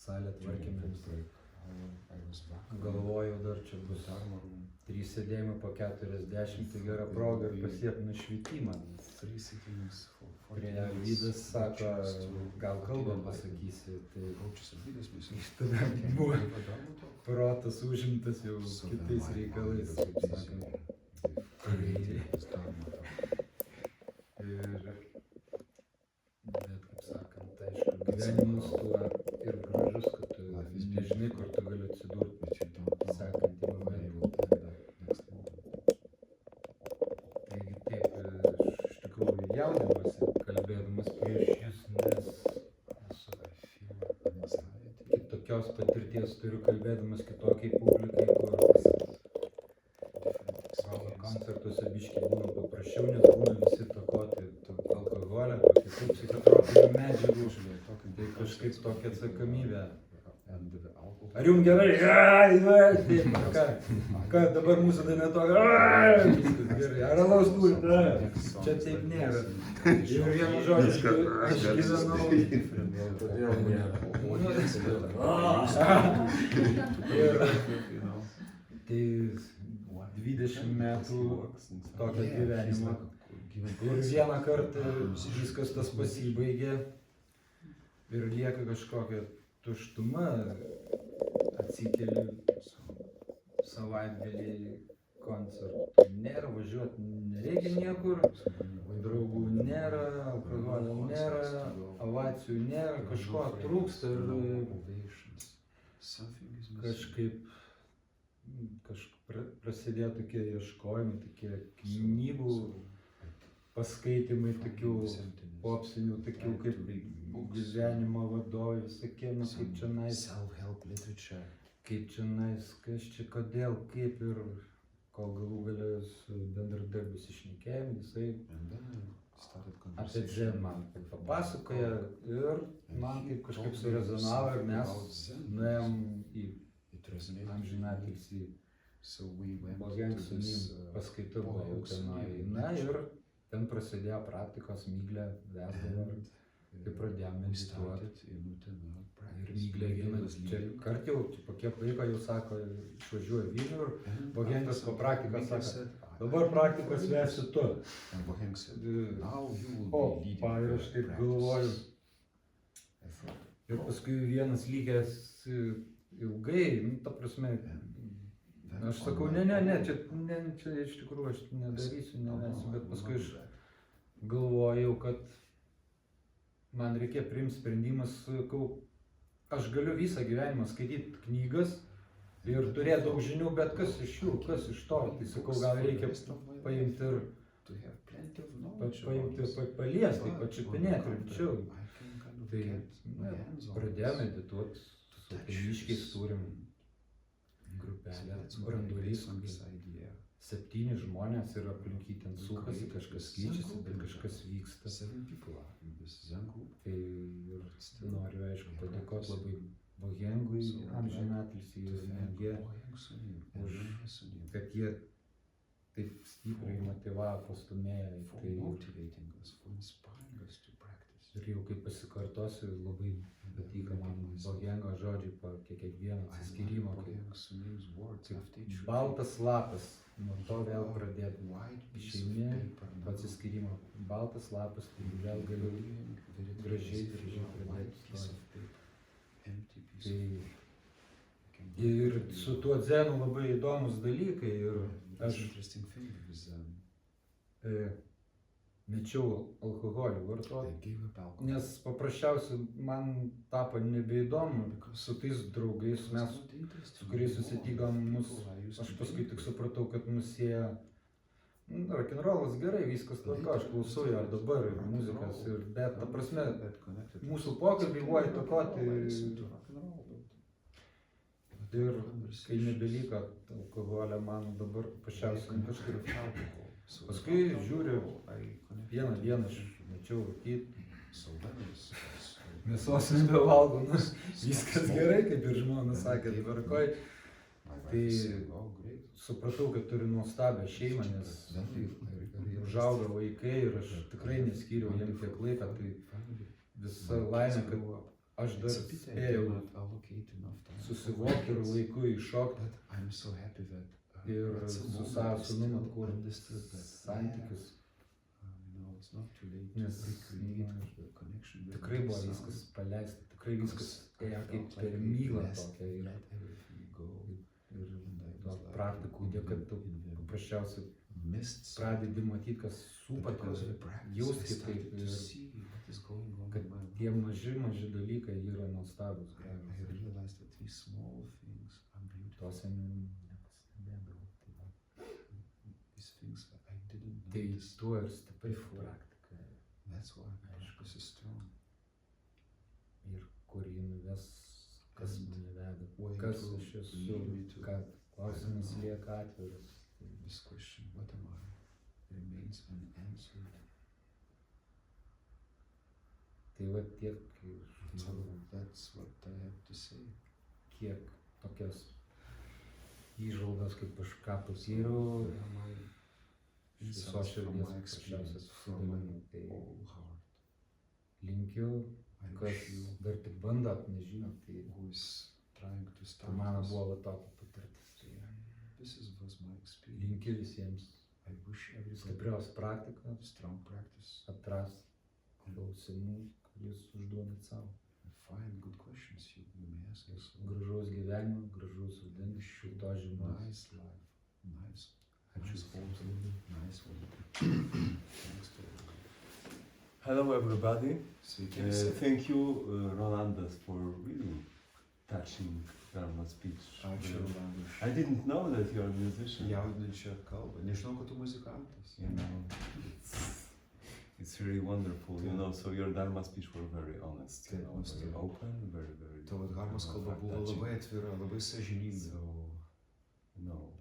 salę tvarkėme. Galvojau, dar čia bus 3 sėdėjimai po 40, tai gera proga ir pasiekti nušvitimą. Prie Vydas sako, gal kalbą pasakysi, tai tada buvo protas užimtas jau kitais reikalais, kaip sakant. Bet, kaip sakant, aišku, gyvenimas tuo ir gražus, kad tu nežinai, kur tu gali atsidurti sekantį momentą. Taigi taip, aš iš tikrųjų jaudinuosi, kalbėdamas prieš jūs, nes kitokios patirties turiu kalbėdamas kitokiai publikai, kur koncertuose biškį būna paprasčiau, nes būna visi takoti alkoholio, kitų psichotropinių medžiagų, tai kažkaip tokia atsakomybė. Ar jums gerai? Ką dabar mūsų daina tokia? Viskas gerai. Ar alaus turit? Čia taip nėra. Ir vienu žodžiu, aš gyvenau. Todėl nėra. Tai 20 metų tokio gyvenimo, kur vieną kartą viskas tas pasibaigė ir lieka kažkokia tuštuma, atsikeli savaitgalį koncertų. Nėra, važiuoti nereikia niekur, draugų nėra, alkoholio nėra, ovacijų nėra, kažko trūksta ir kažkaip prasidėjo tokie ieškojimai, tokie knygų paskaitimai, tokių popsinių, tokių kaip gyvenimo vadovai, visokie, kaip čionais, kas čia, kodėl, kaip ir kol galų gale su bendradarbiu iššnekėjom, jisai apie Zen man papasakoja ir man kaip kažkaip surezonavo ir mes nuėjom į amžinatilsį Joeng su nim paskaitau jau tenai. Na ir ten prasidėjo praktikos, Myglė vesdavo ir pradėjome medituoti. Ir Myglė vienas, čia kart jau po kiek laiko jau sako, išvažiuoja Vilnių ir Joengas po praktikos sako, dabar praktikos vesi tu. O, ir aš taip galvoju. Ir paskui vienas lygęs ilgai, ta prasme, aš sakau, ne, čia iš tikrųjų aš nedarysiu, nevesiu, bet paskui aš galvojau, kad man reikia priimti sprendimas, sakau, aš galiu visą gyvenimą skaityti knygas ir turėti daug žinių, bet kas iš jų, kas iš to, tai sakau, gal reikia paimti ir paliesti, pačiupinėti rimčiau. Tai pradėjome medituoti, su kaimiškiais turim grupelę, branduolys, 7 žmonės ir aplink jį ten sukasi, kažkas keičiasi, bet kažkas vyksta. Tai ir noriu, aišku, padėkoti labai Joengui, amžinatilsį ir kad jie taip stipriai motyvavo, pastumėjo į tai. Ir jau kaip pasikartosiu, labai patiko man Joengo žodžiai po kiekvieno atsiskyrimo, kaip baltas lapas, nuo to vėl pradėti. Išeini po atsiskyrimo, baltas lapas, tai vėl galiu gražiai pradėti. Ir su tuo dzenu labai įdomus dalykai ir aš mečiau alkoholį vartoti, nes paprasčiausiai man tapo nebeįdomu su tais draugais, mes su kuriais susitikom, aš paskui tik supratau, kad mus sieja rock'n'rollas gerai, viskas tvarko, aš klausau jo dabar ir muzikas, bet ta prasme, mūsų pokalbiai buvo įtakoti ir kai nebeliko alkoholio, man dabar paprasčiausiai kažkaip paskui žiūriu, vieną dieną aš mečiau rūkyti, mėsos nebevalgau, viskas gerai, kaip ir žmona sakė, tvarkoj. Tai supratau, kad turiu nuostabią šeimą, nes užaugo vaikai ir aš tikrai neskyriau jiem tiek laiką, tai visa laimė, kad aš dar spėjau susivokti ir laiku iššokti ir su savo sūnum atkurti santykius. Nes tikrai buvo viskas paleista, tikrai viskas ėjo kaip per mylą tokią ir praktikų dėka tu paprasčiausiai pradedi matyti, kas supa tave, jausti kitaip ir kad tie maži dalykai yra nuostabus. Tose nepastebėdavau. Tai tuo ir stipri praktika. Aišku, ir kur jį nuves, kas mane veda, kas aš esu, kad klausimas lieka atviras. This question, what am I, remains unanswered. Tai va tiek, So that's what I have to say. Kiek tokios įžvalgos, kaip aš ką patyriau, iš visos širdies paprasčiausiai susidalinu. Tai linkiu, kas dar tik bando, nežino, tai mano buvo va tokia patirtis. Linkiu visiems stiprios praktikos, atras klausimų, kuris užduodat savo. Gražaus gyvenimo, gražaus rudens, šiltos žiemos. Hello everybody. Thank you, Rolandas, for really touching Dharmos speech. I didn't know that you're a musician. Jaudinančią kalbą. Nežinau, kad tu muzikantas. You know, it's really wonderful, you know, so your Dharma speech were very honest, you know, very open, very Tavo Dharmos kalba buvo labai atvira, labai sąžininga. So, no,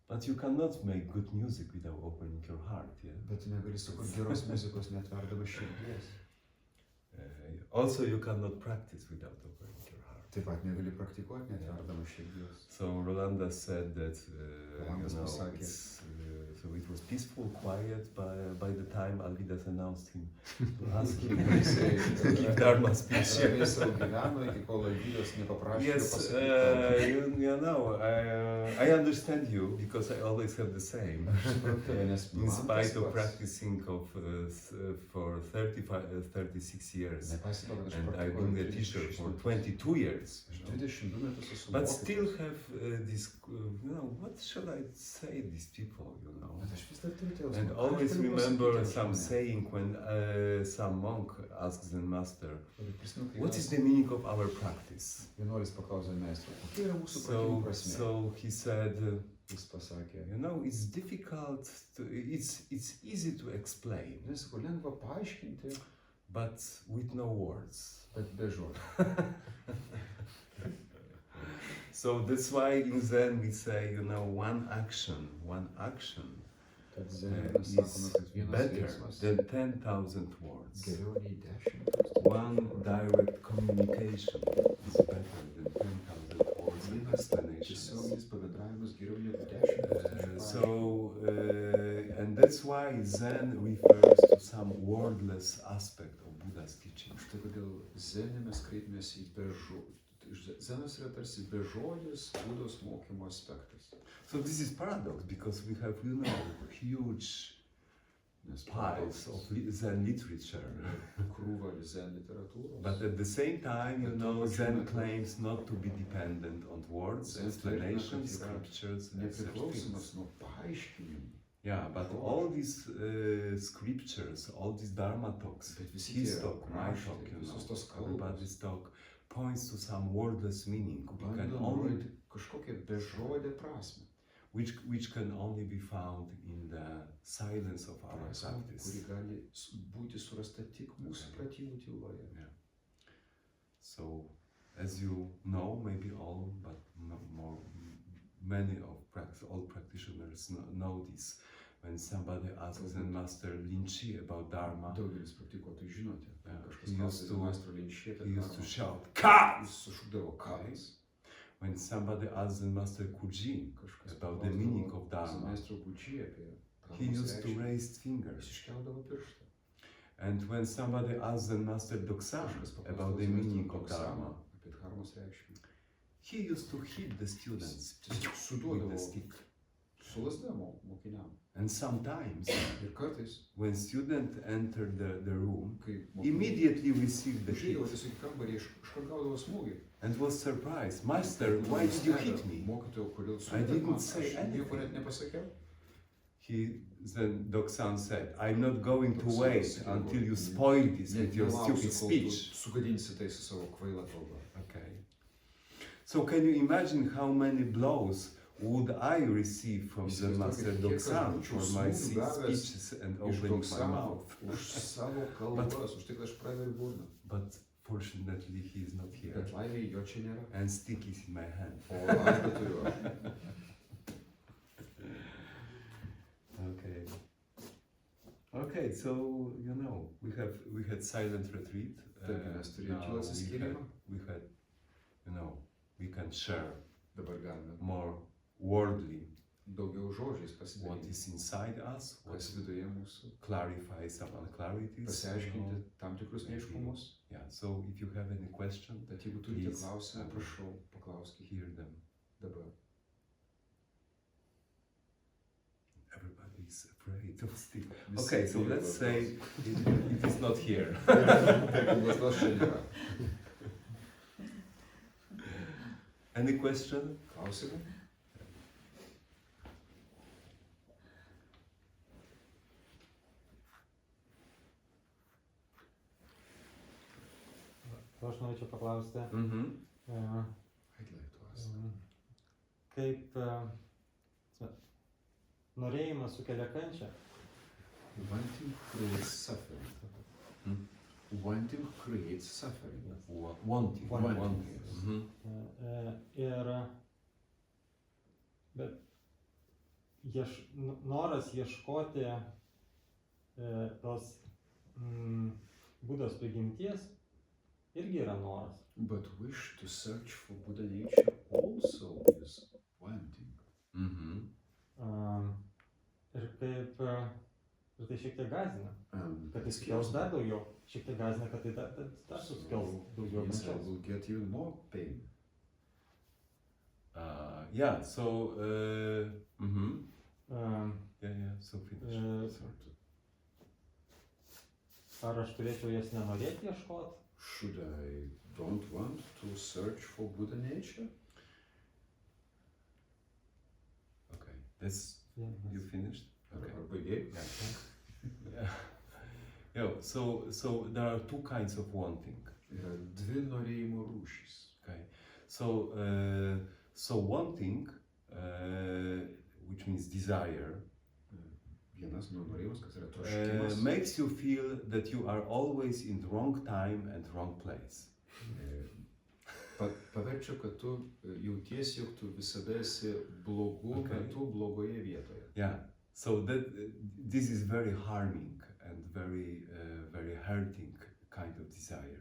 but you cannot make good music without opening your heart, yeah? Bet tu negali sukurti geros muzikos neatverdamas širdies. Also, you cannot practice without opening your heart. Taip pat negali praktikuoti neatverdamas širdies. So Rolanda said that, you know, pasakė. So it was peaceful, quiet by the time Alvydas announced him to ask him to give Dharma speech. Ramiai sau gyveno, iki kol Alvydas nepaprašė Yes, pasakyti. you know, I understand you because I always have the same. In spite of practicing for 36 years, and I've been a teacher for 22 years. But still have this, you know, what shall I say these people, you know? And always remember some saying when some monk asks the master, what is the meaning of our practice? So he said, you know, it's difficult, it's easy to explain, but with no words. So that's why in Zen we say, you know, one action is better than 10,000 words. One direct communication is better than 10,000 words of explanations. And that's why Zen refers to some wordless aspect of Buddha's teaching. Zenas yra tarsi bežodis Budos mokymo aspektas. So this is paradox because we have, you know, huge piles of Zen literature. But at the same time, you know, Zen claims not to be dependent on words, explanations, scriptures, etc. Yeah, but all these scriptures, all these Dharma talks, his talk, my talk, you know, everybody's talk, points to some wordless meaning. We can only, which can only be found in the silence of our practice. Yeah. So, as you know, maybe all, but many of all practitioners know this. When somebody asks Zen Master Linchi about Dharma, he used to shout, "Ka!" When somebody asks Zen Master Kuji about the meaning of Dharma, he used to raise fingers. And when somebody asks the Master Doksan about the meaning of Dharma, apie Dharmos reikšmę, he used to hit the students tiesiog with suduodavo the stick. su lazda mokiniam. And sometimes, Ir kartais, when student entered the room, kai immediately received the užėjo hit tiesiog į kambarį, iškart gaudavo smūgį. and was surprised. Master, why did you hit me? Mokytojau, kodėl I didn't man? say Aš nieko net anything. nepasakiau. Then Doksan said, I'm not going to Doksan wait sakydavo, until you spoil this with your Nelauksiu, stupid kol tu speech. sugadinsi tai su savo kvaila kalba. Okay. So can you imagine how many blows would I receive from the Master Doksan for my speeches and Iš opening my Doksano mouth? už savo kalbas, už tai, kad aš praveriu burną. But fortunately he is not here. Bet laimei jo čia nėra. And stick is in my hand. O lazdą turiu aš. Okay. Okay, so you know we had silent retreat. Taigi mes turėjome Now tylą atsiskyrimą. we had, you know, we can share Dabar galime more worldly daugiau žodžiais what pasidalinti, is inside us, what kas viduje mūsų, clarify some unclarities. pasiaiškinti tam tikrus neaiškumus. Yeah. So if you have any question, Bet jeigu turite Please, klausimą, prašau, paklauskite hear them. dabar. Everybody is afraid of stick. Visi Okay, so bijo let's lazdos. say it is not here. Taigi lazdos čia nėra. Any question? Klausimų? Aš norėčiau paklausti, Mm-hmm. I'd like to ask. kaip norėjimas sukelia kančią. Wanting creates suffering. Hmm? Wanting creates suffering. Wanting. Wanting. Mhm. Bet noras ieškoti tos Budos prigimties irgi yra noras. But wish to search for Buddha nature also is wanting. Mhm. Ir kaip ir tai šiek tiek gąsdina, kad jis It sukels scares dar me. daugiau, šiek tiek gąsdina, kad tai dar sukels daugiau Means I kančios. will get even more pain. Yeah. So. Mhm. Yeah. So finish. E, Ar aš turėčiau jas nenorėti ieškoti? Should I don't want to search for Buddha nature? Okay. That's you finished. Okay. Ar baigei? Yeah. Yeah. So there are two kinds of wanting. Yra dvi norėjimo rūšys. Okay. So wanting, which means desire, Vienas norėjimas, kas yra troškimas, makes you feel that you are always in the wrong time and wrong place. paverčia, kad tu jautiesi, jog tu visada esi blogų Okay. metu blogoje vietoje. Yeah. So this is very harming and very hurting kind of desire.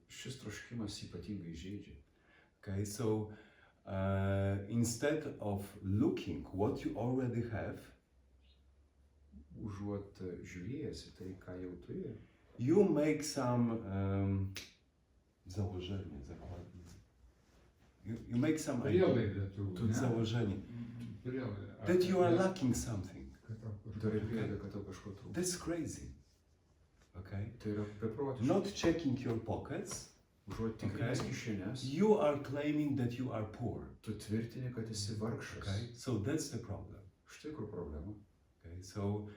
Šis troškimas ypatingai žaidžia. Okay. So instead of looking what you already have, Užuot žiūrėjęs į tai, ką jau turi, you make some założenie, zakładnie. You make some idea. Tu Założenie. That you are lacking something. darai prielaidą, kad tau kažko trūksta. That's crazy. Okay? Tai yra beprotiška. Not checking your pockets, Užuot tikrinęs kišenes, you are claiming that you are poor. tu tvirtini, kad esi vargšas. Okay? So that's the problem. Štai kur problema. Okay? So,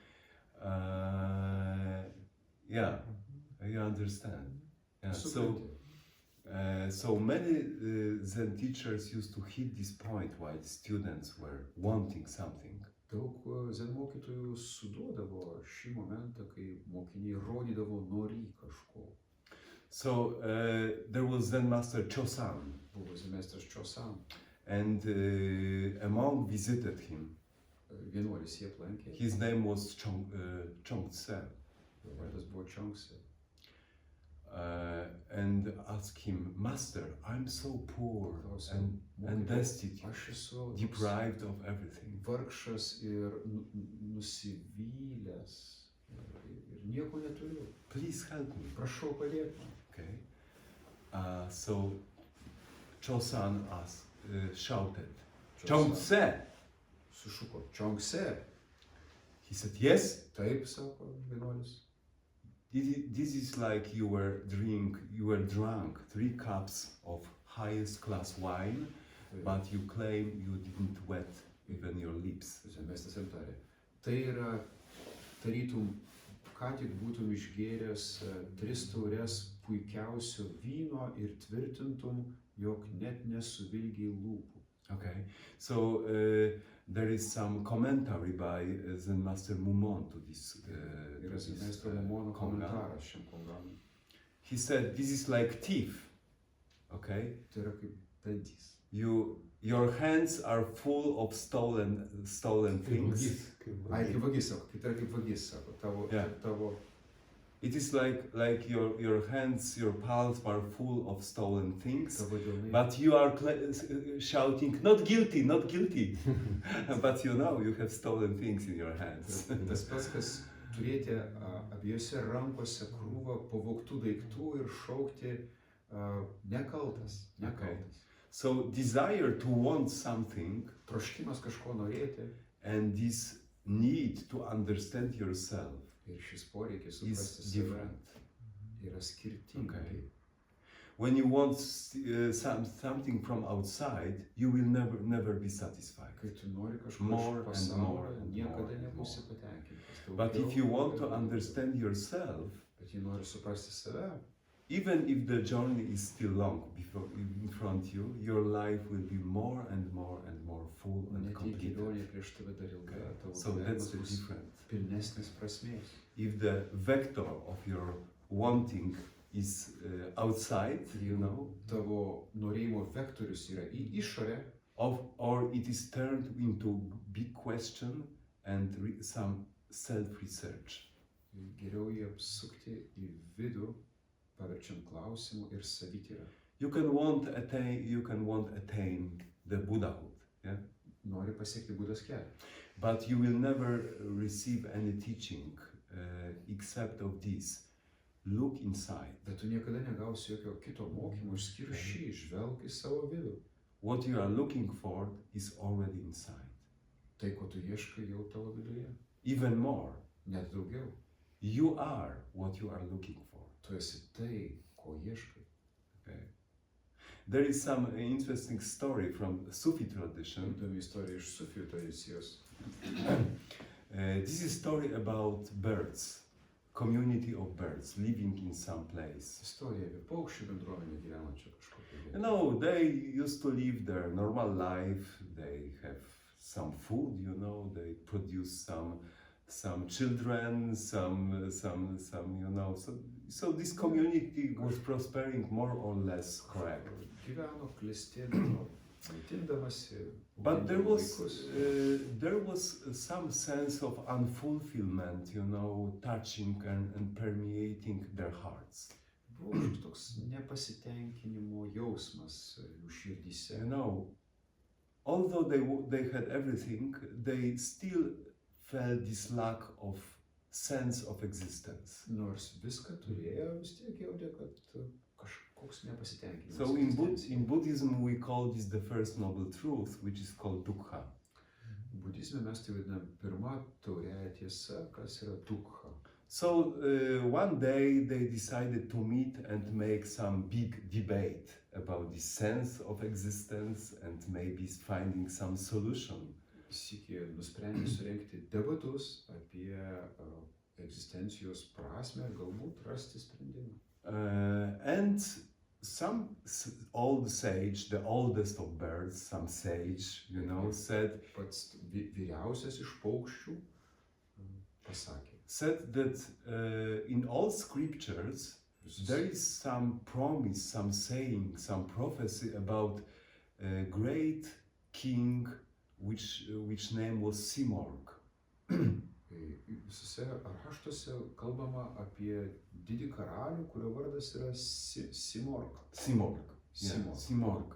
yeah, you understand. Yeah. Supranti. So many Zen teachers used to hit this point while students were wanting something. Daug zen mokytojų suduodavo šį momentą, kai mokiniai rodydavo norį kažko. So there was Zen master Chosan, Buvo zen meistras Chosan, and a monk visited him. vienuolis jį aplankė, His name was Chongtse, jo vardas buvo Čiongsė. and asked him, Master, I'm so poor Klausia, and mokytojau, destitute, aš esu toks deprived of everything. vargšas ir nusivylęs ir nieko neturiu. Please help me. Prašau padėk man. Okay. So Chosan shouted, Chongse! Sušuko, Čiongsė. He said, yes. Taip, sako vienuolis. This is like you were drunk 3 cups of highest class wine, but you claim you didn't wet even your lips. Meistras jam tarė. Tai yra tarytum, ką tik būtum išgėręs 3 taures puikiausio vyno ir tvirtintum, jog net nesuvilgiai lūpų. Okay, so there is some commentary by Zen Master Mumon to this. Yra Meistro Mumono komentaras šiam konganui. He said, this is like thief. Okay, Tai yra kaip dantys. your hands are full of stolen things. Ai, kaip vagis, sako, tai yra kaip vagis, sako, tavo. It is like your hands, your palms are full of stolen things, but you are shouting, not guilty, not guilty. But you know you have stolen things in your hands. Tas pats, kas turėti abiejose rankose krūvą pavogtų daiktų ir šaukti nekaltas. Okay. So desire to want something, troškimas kažko norėti, and this need to understand yourself ir šis poreikis is suprasti save different. yra skirtingi. Okay. When you want something from outside, you will never be satisfied. Kai tu nori kažko More iš and pasaulio, more and niekada more and nebūsi more. patenkintas. But if you want to understand yourself, Bet jei nori suprasti save, even if the journey is still long in front of you, your life will be more and more and more full and net jei complete. kelionė prieš tave dar ilga, tavo So that's gyvenimas the bus difference. pilnesnis prasmės. If the vector of your wanting is outside, you know, Tavo norėjimo vektorius yra į išorę, or it is turned into big question and some self-research. geriau jį apsukti į vidų, paverčiant klausimų ir savityrą. You can want attain the Buddhahood, yeah? Nori pasiekti Budos kelią. But you will never receive any teaching except of this. Look inside. Bet tu niekada negausi jokio kito mokymo išskyrus šį, žvelk į savo vidų. What you are looking for is already inside. Tai, ko tu ieškai, jau tavo viduje. Even more, Net daugiau. you are what you are looking for. Tu esi tai, ko ieškai. Okay. There is some interesting story from Sufi tradition. Įdomi istorija iš sufijų tradicijos. This is a story about birds, community of birds living in some place. Istorija apie paukščių bendruomenę gyvenančią kažkokią You vietą. know, they used to live their normal life. They have some food, you know. They produce some children, some you know. So this community was prospering more or less correct. Gyveno, klestėdavo, maitindamasi, But there vaikus. was some sense of unfulfillment, you know, touching and permeating their hearts. Buvo toks nepasitenkinimo jausmas jų širdyse. You know, although they had everything, they still felt this lack of sense of existence. Nors viską turėjo, vis tiek jautė, kad kažkoks nepasitenkinimas. So in Buddhism we call this the first noble truth, which is called dukkha. Budizme mes tai vadinam pirma tauriąja tiesa, kas yra dukha. So one day they decided to meet and make some big debate about the sense of existence and maybe finding some solution. Sykį nusprendė surengti debatus apie egzistencijos prasmę ir galbūt rasti sprendimą. And some old sage, the oldest of birds, some sage, you know, said Vyriausias iš paukščių pasakė. said that in all scriptures there is some promise, some saying, some prophecy about a great king which name was Simorg. Visose raštuose kalbama apie didį karalių, kurio vardas yra Simorg. Simorg.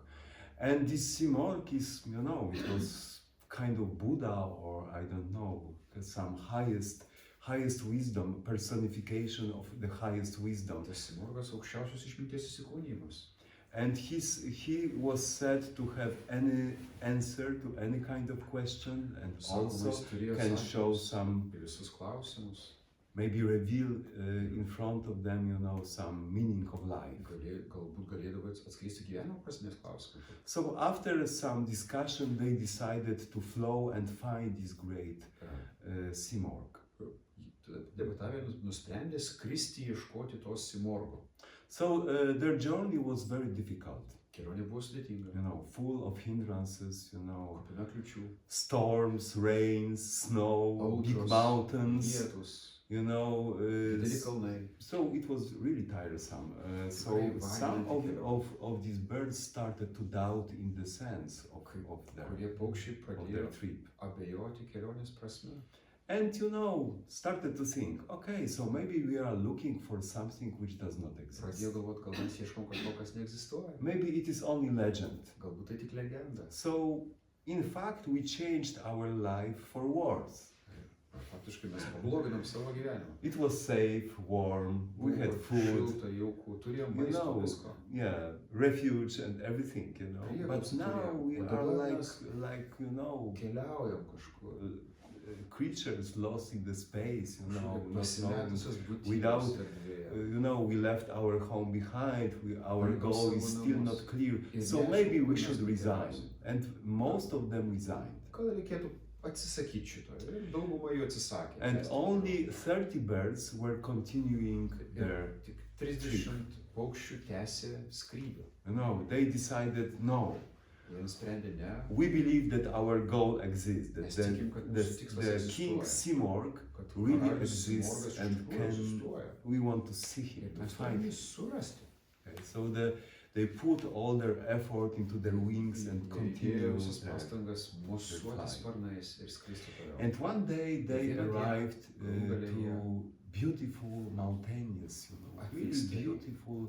And this Simorg is, you know, it was kind of Buddha or I don't know, some highest highest wisdom, personification of the highest wisdom. Tas Simorgas aukščiausios išminties įsikūnijimas. And he was said to have any answer to any kind of question, and also can show some, visus klausimus. maybe reveal in front of them, you know, some meaning of life. Galbūt galėdavo atskleisti gyvenimo prasmės klausimą. So after some discussion, they decided to flow and find this great Simorg. Debatavę nusprendė skristi ieškoti tos Simorgo. So their journey was very difficult. Kelionė buvo sudėtinga. You know, full of hindrances, you know, Kupina kliūčių. storms, rains, snow, big Audros, mountains, lietus, you know. dideli kalnai. So it was really tiresome. So some of these birds started to doubt in the sense of Kurie paukščiai their pradėjo trip. abejoti kelionės prasme. And you know, started to think, okay, so maybe we are looking for something which does not exist. Pradėjo galvoti, gal mes ieškom kažko, kas neegzistuoja. Maybe it is only legend. Galbūt tai tik legenda. So, in fact, we changed our life for worse. Faktiškai mes pabloginom savo gyvenimą. It was safe, warm, we had food, Šilta, jauku, turėjom you maisto, know, visko. yeah, refuge and everything, you know. But Prieglobstį now turėjom. we O are dabar mes like, you know, keliaujam kažkur. creatures lost in the space, you know, not knowing, Pasimetusios without, būtybės erdvėje. you know, we left our home behind, our Palikom goal is savo still namus. not clear, Ir so neaišku, maybe kur we mes should resign. nukeliausim. And most of them resigned. Gal reikėtų atsisakyti šito. Ir dauguma jų atsisakė. And tęsti only 30 birds were continuing kelionę. their, Ir tik 30 paukščių tęsė skrydį. you know, they decided, no, Jie nusprendė ne, we believe that our goal exists, that Mes tikim, kad mūsų tikslas the King egzistuoja. Simorg kad really karalius exists Simorgas iš and tikrųjų can, egzistuoja. we want to see him, Ir to mes find turime jį him. surasti. Okay, so they put all their effort into their wings and Jie continue įdėjo visas their, pastangas mosuoti flying. sparnais ir skristi toliau. and one day they Vieną dieną arrived galų gale jie to beautiful mountainous, you know, really atvyksta į beautiful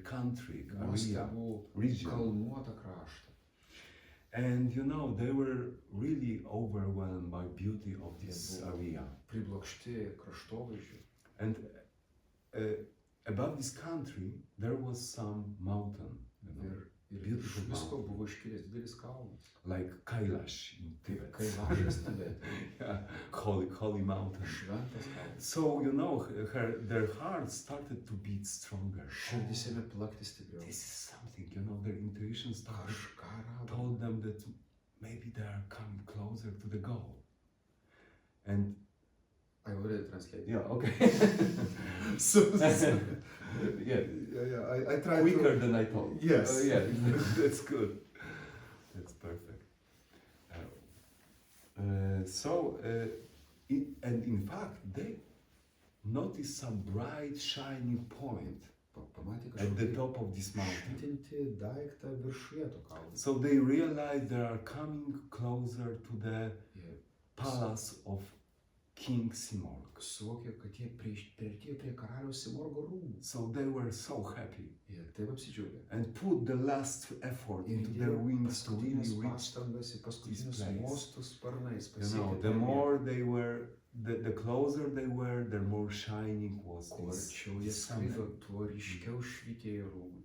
country, area, nuostabų region. kalnuotą kraštą. And you know, they were really overwhelmed by beauty of this Jie buvo area. priblokšti kraštovaizdžių. And above this country, there was some mountain, you know, Ir iš beautiful visko mountain, buvo iškilęs didelis kalnas. like Kailash in Kaip Tibet. Kailašas Tibete. Yeah, holy mountain. Šventas kalnas. So you know, their hearts started to beat stronger. Širdis ėmė plakti stipriau. This is something, you know, their intuition started, Kažką rado. told them that maybe they are coming closer to the goal. And I already translated. yeah, okay. Yeah, I tried quicker than I thought. Yes. Yeah, that's good. That's perfect. And in fact, they noticed some bright, shining point Pamatė at the kažkokį top of this mountain. švytintį daiktą viršuje to kalno. So they realized they are coming closer to the Jie palace of King Simorg. suvokė, kad jie priartėjo prie karaliaus Simorgo rūmų. So they were so happy Jie taip apsidžiaugė. and put the last effort Ir into their įdėjo wings to really paskutinės reach. pastangas į paskutinius place. mostus sparnais You know, pasiekti. the more they were, the closer they were, the more shining was Kuo this, arčiau jie this skrido, something. tuo ryškiau švytėjo rūmai.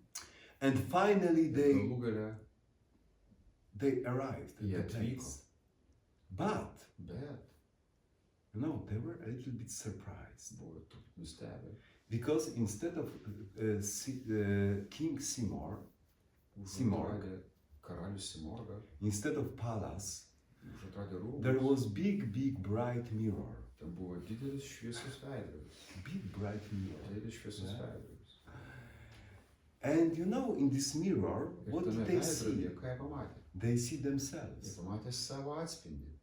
And finally Galų gale they arrived at jie the atvyko. place. But, Bet you know, they were a little bit surprised. buvo truputį nustebę. Because instead of King Simorg, Užatradę karalius Simorgą, instead of palace, užatradę rūmus, there was big bright mirror. ten buvo didelis šviesus veidrodis. Big bright mirror. Didelis šviesus Yeah. veidrodis. And you know, in this mirror, Ir what tame did they see? veidrodyje ką jie pamatė? They see Jie themselves. pamatė savo atspindį.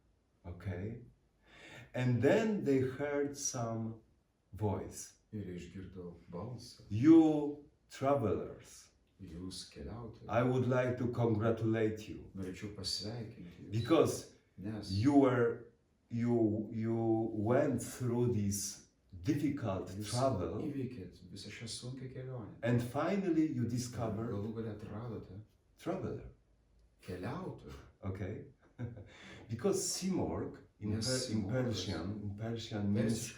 Okay? And then they heard some voice. Ir išgirdo balsą. You travelers, Jūs keliautojai. I would like to congratulate you Norėčiau pasveikinti jūs. because Nes you went through this difficult jūs travel įveikėt visą šią sunkią kelionę. and finally you discovered Galų gale atradote traveler. keliautojų. Okay? Because Simorg in Persian means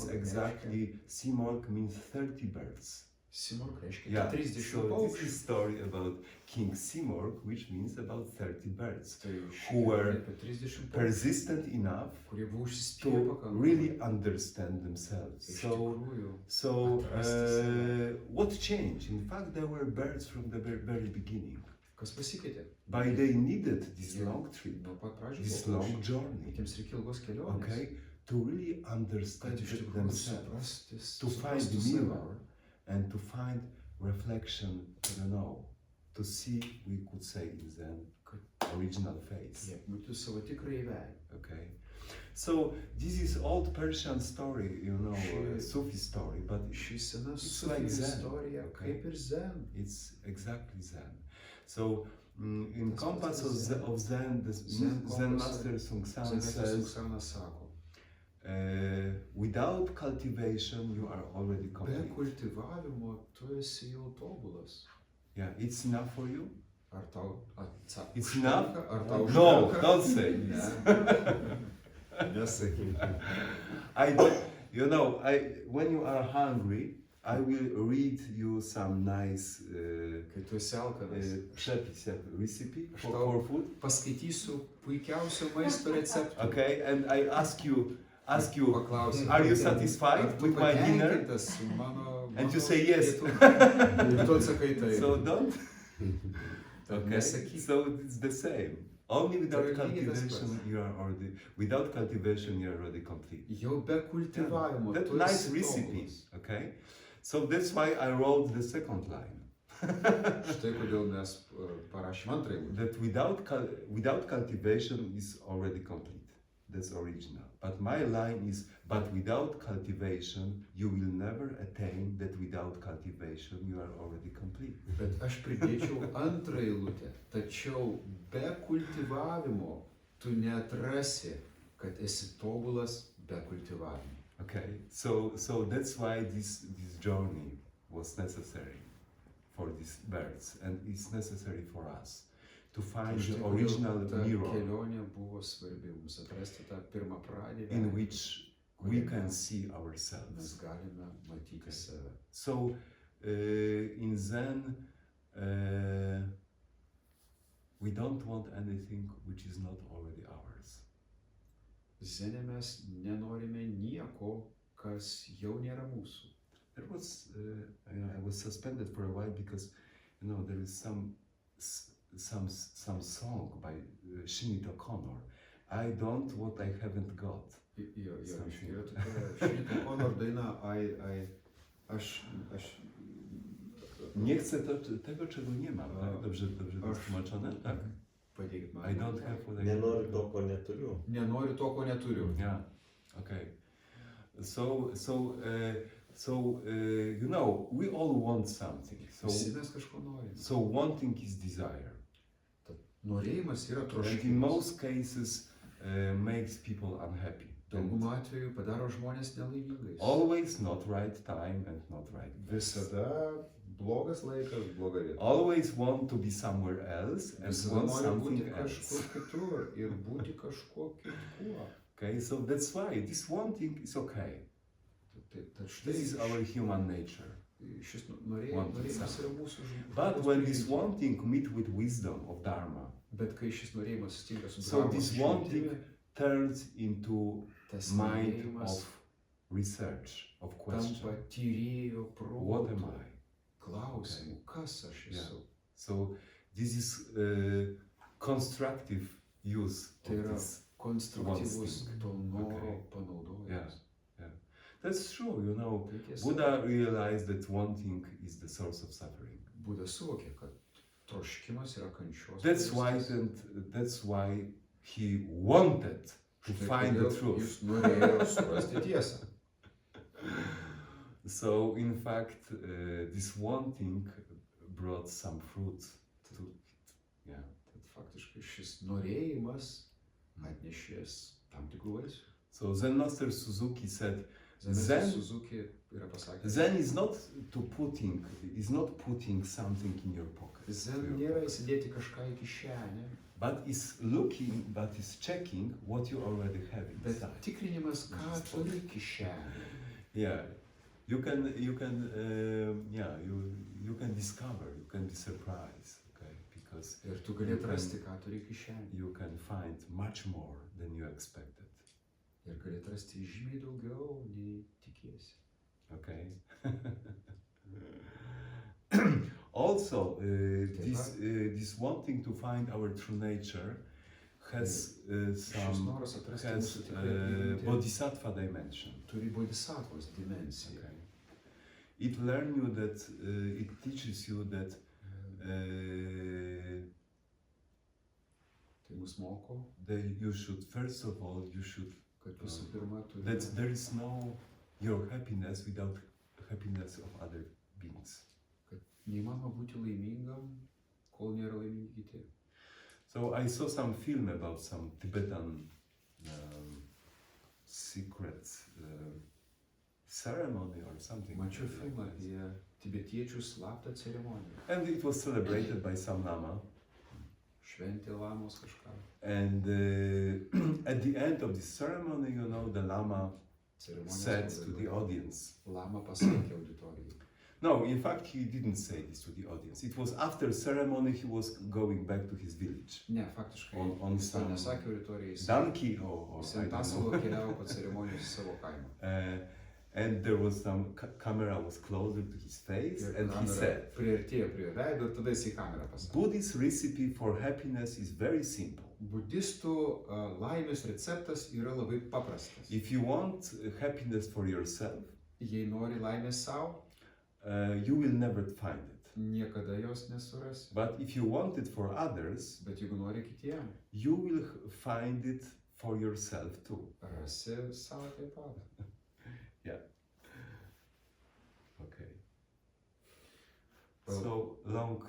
exactly, Simorg means 30 birds. Simorg reiškia Yeah, 30 so paukščių. this is story about King Simorg, which means about 30 birds, Tai who were apie 30 paukščių, persistent enough kurie buvo to užsispyrę pakankamai. really understand themselves. Iš So, tikrųjų, what changed? In fact, there were birds from the very beginning. kas pasikeitė? But they needed this long trip, Nuo pat pradžių this buvo long paukščiai. journey, Jiems reikia ilgos kelionės. okay, to really Kad understand iš tikrųjų themselves, to find suprastų the save. mirror and to find reflection, I don't know, to see, we could say in Zen, original face. Jie matytų savo tikrąjį veidą. Okay, so this is old Persian story, you know, Sufi story, but Ši sena It's Sufi like Zen, istorija, okay. kaip ir Zen. it's exactly Zen. So in That's compass what it is, of Zen, the Zen Zen compass, master Sung San Zen says, Suksanas sako, without cultivation you are already be complete. kultivavimo tu esi jau tobulas. Yeah, it's enough for you. Ar tau atsako? It's enough? Ar tau No, užtenka? don't say Ne. this. Nesakyk. You know, when you are hungry, I will read you some nice Kai tu esi alkanas, recipe Aš for tau food. paskaitysiu puikiausio maisto receptų. Okay, and I ask you, Paklausiu, are you ar satisfied tu with my dinner? patenkintas su mano And you say yes. pietų? Ir tu atsakai taip. So don't. Tad Okay, nesakyk. so it's the same. Only without Tai lygiai tas cultivation pats. you are already. Without cultivation you are already complete. Jau be kultivavimo That tu nice esi recipe. tobulas. Okay, so that's why I wrote the second line. Štai kodėl mes parašėm antrą eilutę. That without cultivation is already complete. That's original. But my line is, but without cultivation, you will never attain that without cultivation, you are already complete. Bet aš pridėčiau antrą eilutę. Tačiau be kultivavimo tu neatrasi, kad esi tobulas be kultivavimo. Okay, so that's why this journey was necessary for these birds, and it's necessary for us to find Štai the kodėl original ta mirror kelionė buvo svarbi mums atrasti tą pirmą pradį, in which we can see mes ourselves. galime matyti save. So in Zen, we don't want anything which is not already ours. Zene mes nenorime nieko, kas jau nėra mūsų. There was, I was suspended for a while because, you know, there is some song by Shinito Connor. I don't what I haven't got. Jo, yra tokia Shinito Connor daina, aš Nie chcę tego, czego nie mam. Tak? Dobrze to jest tłumaczone? Tak. padėkit man. I don't have what I Nenoriu to, ko neturiu. Nenoriu to, ko neturiu. Yeah. Okay. So you know, we all want something. Visi mes kažko norime. So wanting is desire. Norėjimas yra And in troškimas. most cases makes people unhappy. Daugumą atveju padaro žmonės nelaimingais. Always not right time and not right place. Visada blogas laikas, bloga vieta. Always want to be somewhere else and Visada want nori something būti else. kažkur kitur ir būti kažkuo kitkuo. Okay, so that's why this wanting is okay. This is our human nature. Šis norėjimas yra mūsų But when this wanting meet with wisdom of Dharma, Bet kai šis norėjimas sutinka su so this wanting turns into tas mind norėjimas of research, of question. tampa tyrėjo What am proto I? klausimų, kas aš esu. So this is constructive use Tai of yra this. konstruktyvus to noro Okay. panaudojimas. That's true, you know. Tai tiesa. Buddha realized that wanting is the source of suffering. Buda suvokė, kad troškimas yra kančios. That's why he wanted to Štai find the kodėl truth. Jis norėjo surasti tiesą. So in fact, this wanting brought some fruit to yeah. Tad faktiškai šis norėjimas atnešės tam tikrų vaisių. So Zen Master Suzuki said, Zen, Suzuki yra pasakęs. Zen is not putting something in your pocket. Zen nėra įsidėti kažką į kišenę, But is checking what you already have bet inside. tikrinimas, ką turi kišenė. Yeah, you can discover, you can be surprised, okay? Because Ir tu gali atrasti, ką turi kišenė. you can find much more than you expected. Ir gali atrasti žymiai daugiau, nei tikiesi. Okay. Also, this wanting to find our true nature has Šis noras atrasti has mūsų tikrąją prigimtį bodhisattva dimension. turi bodhisattvos dimensiją. Okay. It teaches you that Tai mus moko, you should first of all kad visų pirma that turime there is no your happiness without happiness of other beings. neįmanoma būti laimingam, kol nėra laimingi kiti. So I saw some film about some Tibetan secret ceremony or something. Mačiau filmą apie tibetiečių slaptą ceremoniją. And it was celebrated by some lama. Šventė lamos kažką. And at the end of the ceremony, the lama said to the audience. Lama pasakė auditorijai. No, in fact, he didn't say this to the audience. It was after ceremony he was going back to his village. Ne, faktiškai. On Jis to some nesakė auditorijai. donkey or Jis I ant don't asilo know. keliavo po ceremonijos į savo kaimą. And there was some camera was closer to his face, Ir and he kamera said, priartėjo prie veido ir tada jis į kamerą pasakė. Buddhist recipe for happiness is very simple. Budistų laimės receptas yra labai paprastas. If you want happiness for yourself, Jei nori laimės savo, you will never find it. niekada jos nesurasi. But if you want it for others, Bet jeigu nori kitiem, you will find it for yourself too. rasi savo taip pat. Okay. Well- So long.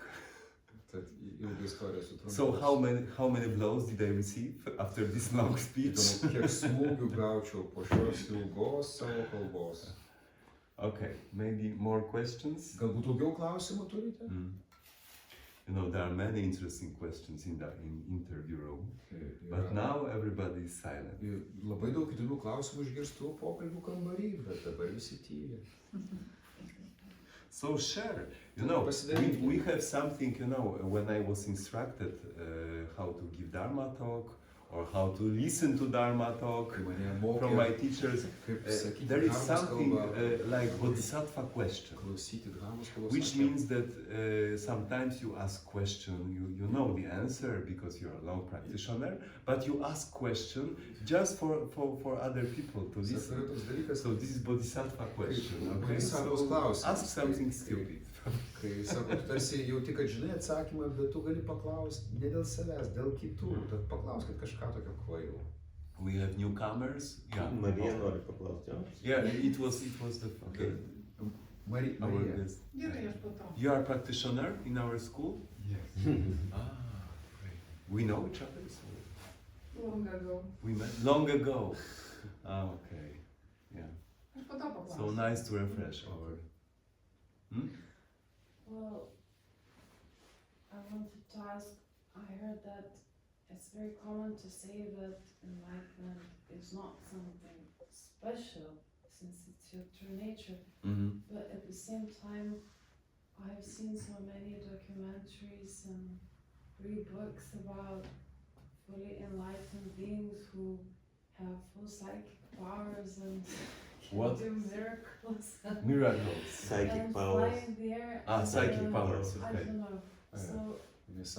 Tad ilga istorija sutrumpinta. So how many blows did I receive after this long speech? Įdomu, kiek smūgių gaučiau po šios ilgos savo kalbos. Okay, maybe more questions? Galbūt daugiau klausimų turite? There are many interesting questions in the interview room, but now everybody is silent. Labai daug įdomių klausimų išgirstų pokalbių kambarį, bet dabar visi tyli. So share, Pasidalinkime. we have something, when I was instructed how to give Dharma talk or how to listen to Dharma talk Kai mane from my mokė, teachers, kaip sakyti there is Dharmos something kalbą, like bodhisattva question, klausyti Dharmos kalbos. which means that sometimes you ask question, you know the answer because you're a long practitioner, but you ask question just for other people to Sako, listen. yra toks dalykas, So this is bodhisattva question, okay? Bodhisattva's So klausimas. ask something stupid. kai sako, tu tarsi jauti, kad žinai atsakymą, bet tu gali paklausti ne dėl savęs, dėl kitų, tad paklauskit kažką tokio kvailo. We have newcomers. Yeah. Marija nori paklausti, jo? Yeah, it was the okay. Marija. Our guest. Gerai, aš po to. You are a practitioner in our school? Yes. Great. We know each other. So Long ago. we met long ago. Okay. Yeah. Aš po to paklausiu. So nice to refresh our. Well, I wanted to ask, I heard that it's very common to say that enlightenment is not something special since it's your true nature, but at the same time, I've seen so many documentaries and read books about fully enlightened beings who have full psychic powers and can What? do miracles. Miracles. Psychic and powers. fly in the air. Psychic and, powers. I Okay. don't know. So Jis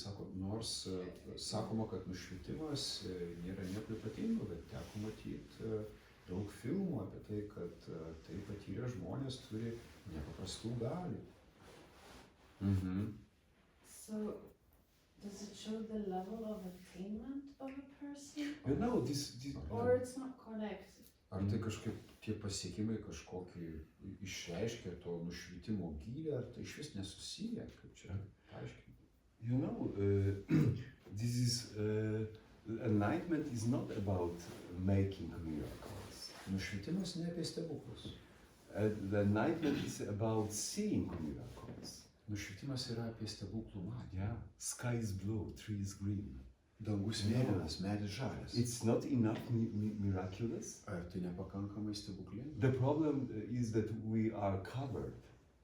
sako, nors sakoma, kad nušvitimas nėra nieko ypatingo, bet teko matyti daug filmų apie tai, kad tai patyrę žmonės turi nepaprastų galių. So, does it show the level of attainment of a person? This Or it's not connected? Ar tai kažkaip tie pasiekimai kažkokį išreiškia to nušvitimo gylį, ar tai iš vis nesusiję, kaip čia paaiškinti? This is enlightenment is not about making miracles. Nušvitimas ne apie stebuklus. The enlightenment is about seeing miracles. Nušvitimas yra apie stebuklų matymą. Yeah, sky is blue, tree is green. Dangus mėlynas, medis žalias. It's not enough miraculous. Ar tai nepakankamai stebuklinga? The problem is that we are covered,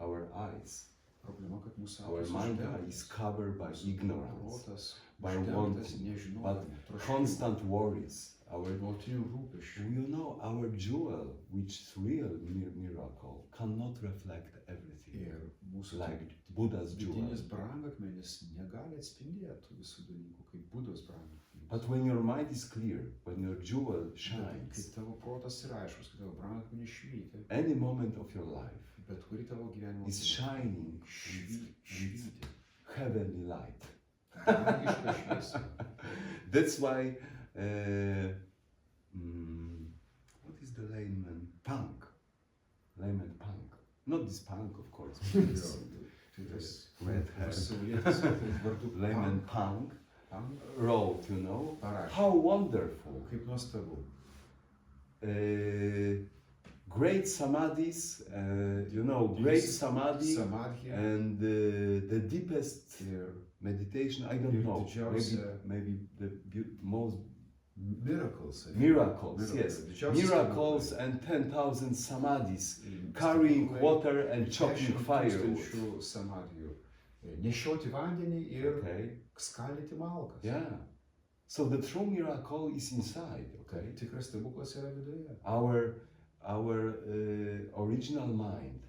our eyes, Problema, kad mūsų our akys mind uždengtos. is covered by Mūsų ignorance, protas by uždengtas wanting, nežinojimu, but troškimu, constant worries. Our, nuolatinių rūpesčių. you know, our jewel, which is real miracle, cannot reflect everything. Ir mūsų Like Buddha's jewel. vidinis brangakmenis negali atspindėti visų dalykų, kaip Budos brangakmenis. But when your mind is clear, when your jewel Kai shines, tavo protas yra aiškus, kai tavo brangakmenis švyti, any moment of your life bet kuri tavo gyvenimo is shining švyti. with heavenly light. Dangiška šviesa. That's why, what is the layman? Punk. Layman punk. Not this punk, of course. Tai tas Red hair. pasaulietis vardu Layman punk Punk wrote, you know, parašė. how wonderful. Kaip nuostabu. Great samadhis, you know, great samadhi Samadhija and the deepest ir meditation, I don't Ir know, didžiausia- maybe the most miracles. miracles, yes, Didžiausias miracles stebuklas. and 10,000 samadhis, Ir carrying stebuklai, water and chopping 10 firewood. tūkstančių samadhijų. Nešioti vandenį ir Okay, skaldyti malkas. yeah. So the true miracle is inside, Tai okay? tikras stebuklas yra viduje. Our original mind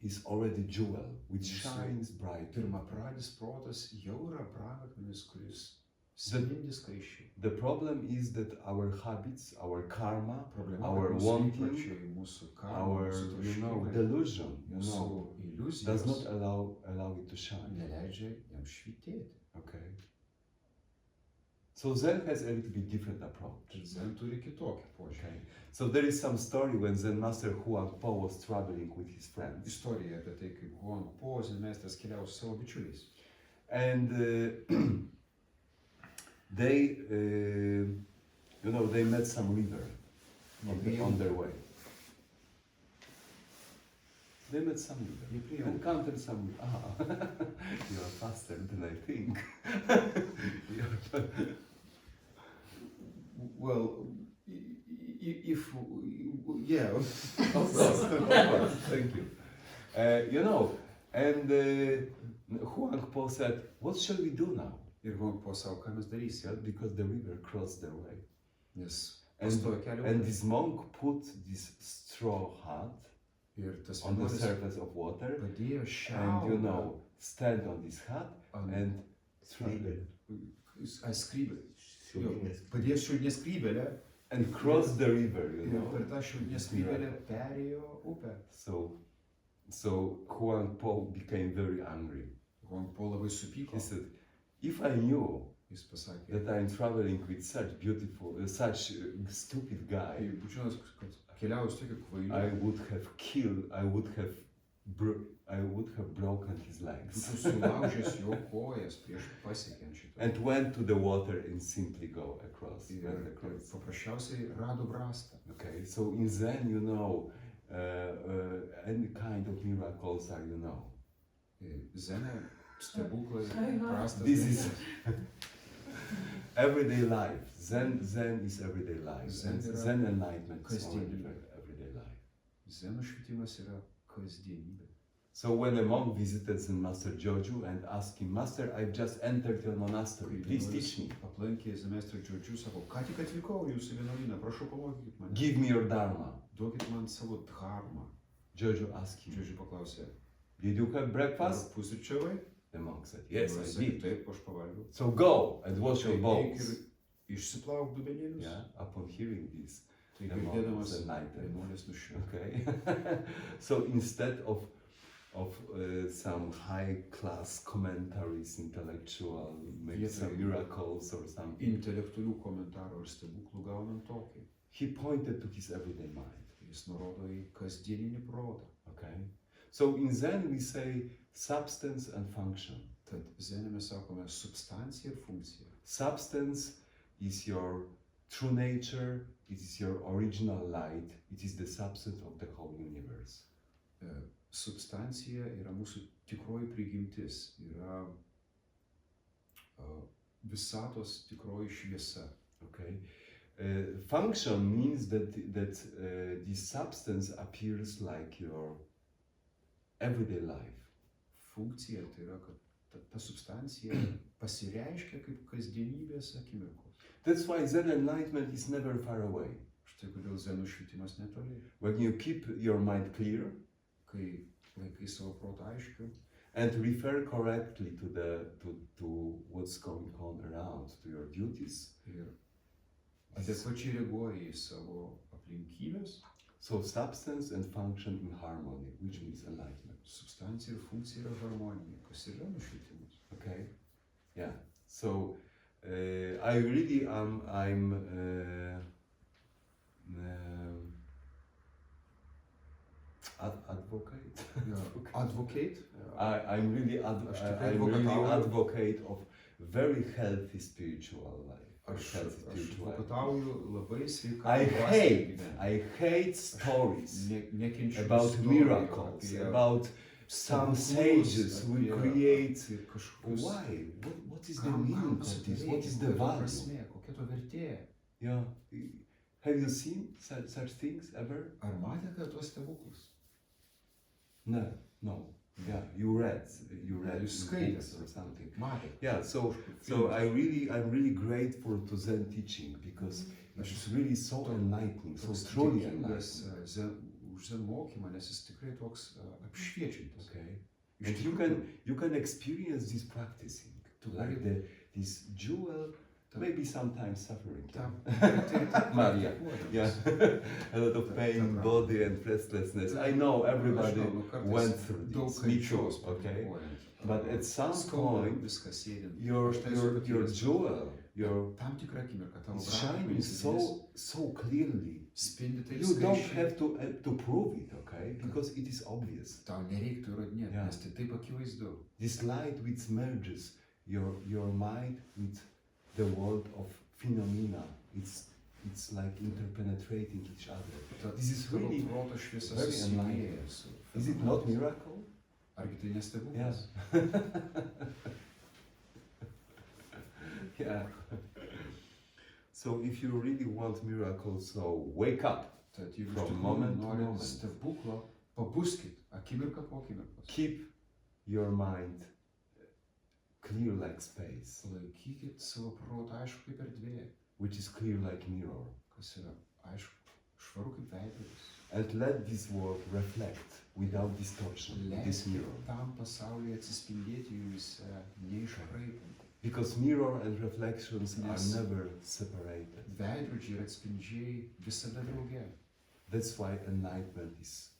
is already jewel which Mūsų shines brightly. Pirmapradis protas jau yra brangakmenis, kuris spindi skaisčiai. The problem is that our habits, our karma, Problema, our kad mūsų wanting, įpročiai, mūsų karma, our mūsų troškimai, delusion, mūsų does not iliuzijos allow it to shine. neleidžia jam švytėti. Okay. So Zen has a little bit different approach. Tai Zen turi kitokį požiūrį. Okay. So there is some story when Zen master Huang Po was traveling with his friends, Istorija apie tai, kaip Joeng po Zen meistras keliavo su savo bičiuliais. and they, they met some river on their way. They met some Jie river, priėjo encountered some. You are faster than I think. Well, if yeah, Of course, thank you. And Huang Po said, "What shall we do now?" ir Joeng po savo, ką mes darysim, Yeah, because the river crossed their way. nes And, pastojo kelio and this monk put this straw hat ir tas on the vienuolis surface of water, padėjo and šiaudą stand on this hat and Skrybėlė. skrybelę. Padėjo šiaudinę skrybelę and cross the river, ir per tą šiaudinę skrybelę perėjo upę. So Huang Po became very angry. Joeng po labai supyko. He said, "If I knew Jis pasakė, that I'm traveling with such beautiful, such stupid guy, kai būčiau, kad keliauju su tokiu kvailiu, I would have killed, I would have broken his legs." būčiau sulaužęs jo kojas prieš pasiekiant šitą. And went to the water and simply go across. Ir Went across. paprasčiausiai rado brastą. Okay, so in Zen, any kind of miracles are, Zene stebuklai, prastas. This is everyday life. Zen is everyday life. Zen yra Zen enlightenment is kasdienybė. everyday life. Zenų švietimas yra kasdienybė. So when a monk visited Zen Master Joju and asked him, "Master, I've just entered your monastery. Please teach me. Aplankė Meistro Džiodžių, sako, ką tik atvykau į jūsų vienuolyną, prašau pamokykit mane. Give me your dharma." Duokit man savo dharmą. Joju asked him, Džiodžių paklausė, "Did you have ar breakfast?" pusryčiavai? The monk said, "Yes, I Jis did." sakė, taip, aš pavalgiau. So go and wash your Tai eik bowls. ir išsiplauk dubenėlius. Yeah, upon hearing this, Tai the girdėdamas monk was enlightened. vienuolis nušvito. Okay, so instead of some high-class commentaries, intellectual, maybe some Vietoj miracles or something, Intelektualių komentarų ir stebuklų gaunam tokį. he pointed to his everyday mind. Jis nurodo į kasdieninį protą. Okay, so in Zen we say substance and function. Tad Zenė mes sakome substancija ir funkcija. Substance is your true nature, it is your original light, it is the substance of the whole universe. Substancija yra mūsų tikroji prigimtis, yra visatos tikroji šviesa. Okay. Function means that this substance appears like your everyday life. Funkcija tai yra, kad ta substancija pasireiškia kaip kasdienybės akimirkos. That's why Zen enlightenment is never far away. Štai kodėl Zen nušvitimas netoli. When you keep your mind clear, Kai laikai savo protą aiškiu and refer correctly to what's going on around, to your duties. ir adekvačiai reaguoji į savo aplinkybės, So substance and function in harmony, which means enlightenment. substancija ir funkcija yra harmonija, kas yra nušvitimas. Okay, yeah. So I really I'm advocate. Advocate? I'm really advocate of very healthy spiritual life. Aš Healthy spiritual life. advokatauju labai sveiką I hate stories nekenčiu about istorijų miracles, apie about some sages who apie create. kažkokius Why? What is the meaning of this? What is the value? prasmė, kokia to vertė? Yeah. Have you seen such things ever? Ar matėte tuos stebuklus? No. Yeah, you read Jūs in skaitėte books or something. Matėte. Yeah, so I'm really grateful to Zen teaching because it's really so enlightening, so Toks truly dėkingas enlightening. už Zen mokymą, nes jis tikrai toks apšviečiantis. Okay, Iš and tikrųjų, you can experience this practicing, like this jewel, maybe sometimes suffering. tam- Maria. praktikuodamas. Yeah, a lot of pain, body and restlessness. I know everybody Aš žinau, kartais went through daug this. Me too. kančios Okay, praktikuojant. but at some Skauda point, viskas sėdint. your Aš tai esu your patyręs. jewel, your Tam tikrą akimirką tavo is shining brangakmenis so clearly. spindi taip You don't skaisčiai. have to prove it, okay? Because it is obvious. Tau nereiktų įrodinėti, Yeah. nes tai taip akivaizdu. This light which merges your mind with the world of phenomena. It's like interpenetrating each other. This is Tavo really proto šviesa very susilieja enlightening. su Is it not miracle? Argi tai nestebuklas? Yes. Yeah. So if you really want miracles, so wake up. Tad jeigu iš From tikrųjų moment to norit moment. stebuklo, pabuskit akimirką po akimirkos. Keep your mind clear like space, Laikykit savo protą aišku kaip erdvė, which is clear like mirror. kas yra aišku, švaru kaip veidrodis. And let this world reflect without distortion, this mirror. Tam pasaulyje atsispindėti jumise neiškraipant. Because mirror and reflections are Yes. never separated. Veidrodžiai ir atspindžiai visada drauge. That's why enlightenment is,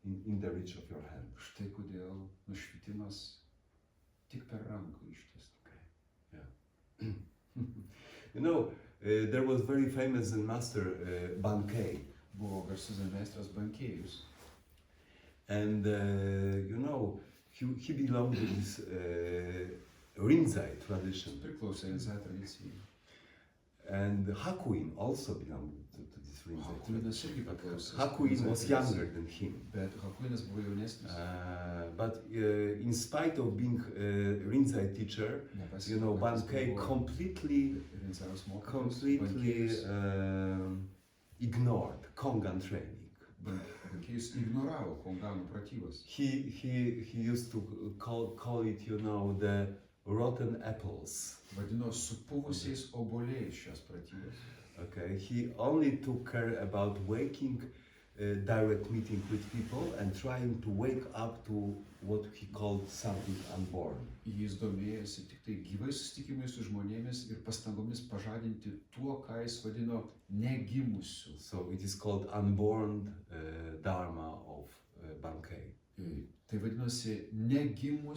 in the reach of your hand. Štai kodėl nušvitimas tik per ranką ištiesta. There was very famous Zen master Bankei, Buvo garsus meistras Bankėjus. and he belonged to this Rinzai tradition, Priklausė Rinzai tradicijai. and Hakuin also belonged to this Rinzai tradition. Hakuinas irgi priklausė. Hakuin was younger than him. Bet Hakuinas buvo jaunesnis. But in spite of being a Rinzai teacher, Bankei completely ignored Kongan training. Bankėjus ignoravo Konganų pratybas. He used to call it, the rotten apples. Vadino supuvusiais obuoliais šias pratybas. Okay, he only took care about waking direct meeting with people and trying to wake up to what he called something unborn. Jis domėjosi tik tai gyvai susitikimai su žmonėmis ir pastangomis pažadinti tuo, ką jis vadino negimusiu. So it is called unborn Dharma of Bankei. Tai vadinosi negimimo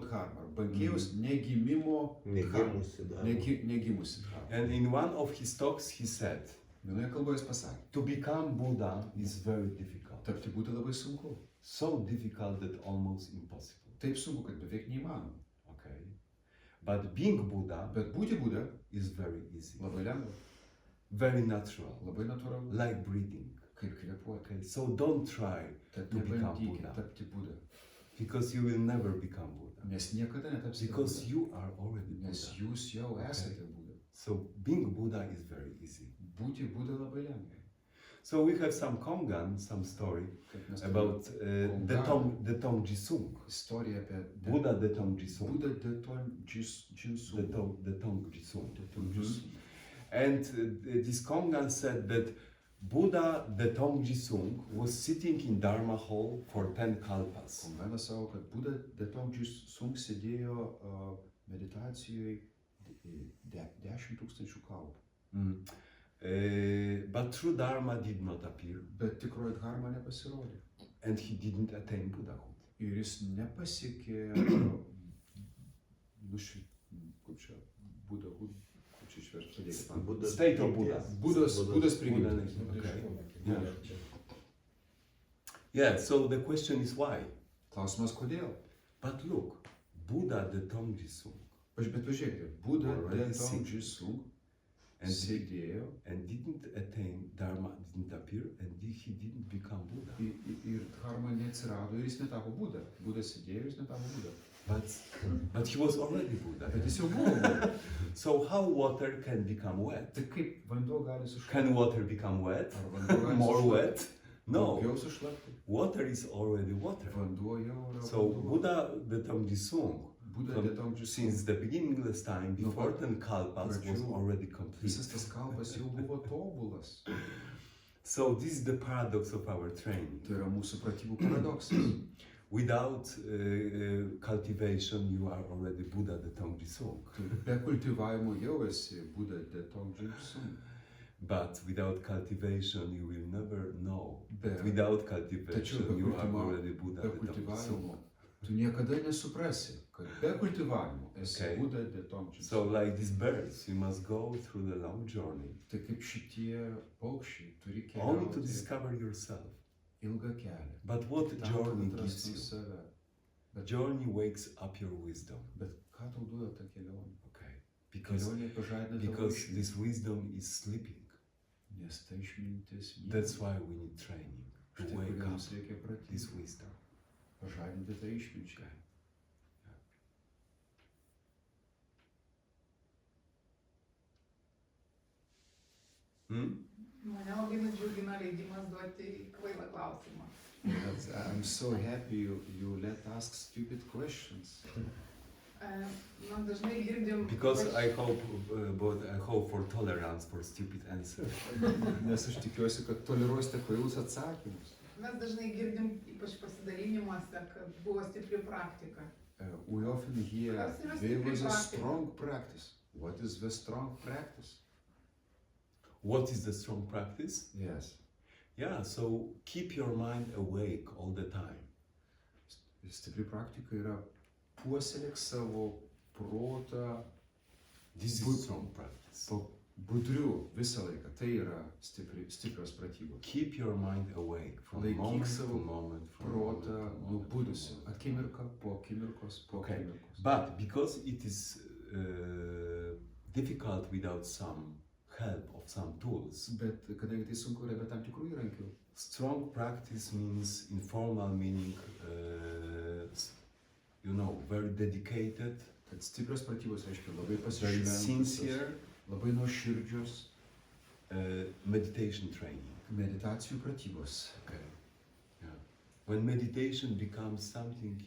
dharma, ar Bankėjus negimimo negimusi dharma. And in one of his talks he said, Vienoje kalboje jis pasakė, to become Buddha is very difficult. tapti būti labai sunku. So difficult that almost impossible. Taip sunku, kad beveik neįmanoma. Okay. But being Buddha Bet būti Buda is very easy, labai lengva, very natural, labai natūralu, like breathing. kaip kvėpuoti. Okay, so don't try Tad to become nebandykit Buddha, tapti Buda, because you will never become Buddha, nes niekada netapsite because Buda, you are already nes Buddha. jūs jau esate Buda. So being Buddha is very easy. Būti Buda labai lengva. So we have some Kongan, some story Kaip mes about the Tong Jisung. istoriją apie Buddha the Tong Jisung. Buda Deton Jinsų. The Tong Jisung. And this Kongan said that Buddha the Tong Jisung was sitting in Dharma hall for 10 kalpas. Konganas savo, kad Buda Deton Jinsų sėdėjo meditacijoje 10,000 kalbų. But true Dharma did not appear, Bet tikroji dharma nepasirodė. and he didn't attain Buddhahood. Ir jis nepasiekė kaip čia, Budahud, kaip čia išversti, State of Buddha. Budos prigimtis. Okay. Yeah, so the question is why? Klausimas kodėl? But look, Buddha the Tong Jisung Bet pažiūrėkite, Buda Already Deton sick. Jinsų and, sėdėjo and didn't attain Dharma, didn't appear, and he didn't become Buddha. ir dharma neatsirado ir jis netapo Buda. Buda sėdėjo ir jis netapo Buda. But he was already Buddha. Bet jis jau buvo Buda. So how water can become wet? Tai kaip vanduo gali sušlapti? Can water become wet? Ar vanduo gali More sušlapti? wet? No. Daugiau sušlapti? Water is already water. Vanduo jau yra So vanduo. Buddha the Tong Jisung, Buda from- Deton Jinsų. since the beginningless time, before 10 kalpas, was Pradžių. already complete. Visas tas kalbas jau buvo tobulas. So this is the paradox of our training. Tai yra mūsų pratybų paradoksas. Without cultivation, you are already Buddha the Tong Jisung. Tu be kultivavimo jau esi Buda Deton Jinsų. But without cultivation, you will never know. Be- Without Tačiau cultivation, be you are kultiva- already Buddha Be the Tong kultivavimo Jisung. tu niekada nesuprasi, kad be kultivavimo esi Okay. Buda Deton Jinsų. So like these birds, you must go through the long journey, Tai kaip šitie paukščiai turi only to keliauti discover yourself. ilgą kelią. But what Tam, kad journey atrastum gives you? save. Bet, Journey wakes up your wisdom. bet ką tau duoda ta kelionė? Okay. Because Kelionė pažadina tavo because išmintį, this wisdom is sleeping. nes ta išmintis miega. That's why we need training to Štai wake kodėl up mums reikia this pratyti, wisdom. pažadinti tą išmintį. Mane labai nudžiugino leidimas duoti kvailą klausimą. I'm so happy you let ask stupid questions. Man dažnai girdim... Because I hope, but I hope for tolerance for stupid answers. Nes aš tikiuosi, kad toleruosite kvailus atsakymus. Mes dažnai girdim, ypač pasidalinimuose, kad buvo stipri praktika. We often hear Kas yra there stipri was a praktika? strong practice. What is the strong practice? What is the strong practice? Yes. Yeah, so keep your mind awake all the time. Stipri praktika yra puoselėk savo protą This But- is strong practice. budriu visą laiką. Tai yra stiprios pratybos. Keep your mind awake from Laikyk moment to savo moment, from Protą moment to nubudusi. moment. Akimirka po akimirkos po Okay. akimirkos. But because it is difficult without some help of some tools, Bet kadangi tai sunku yra be tam tikrų įrankių, strong practice means informal meaning, very dedicated, kad stiprios pratybos reiškia labai very pasišventusios, sincere labai nuoširdžios meditation training. meditacijų pratybos. Okay. Yeah. When meditation becomes something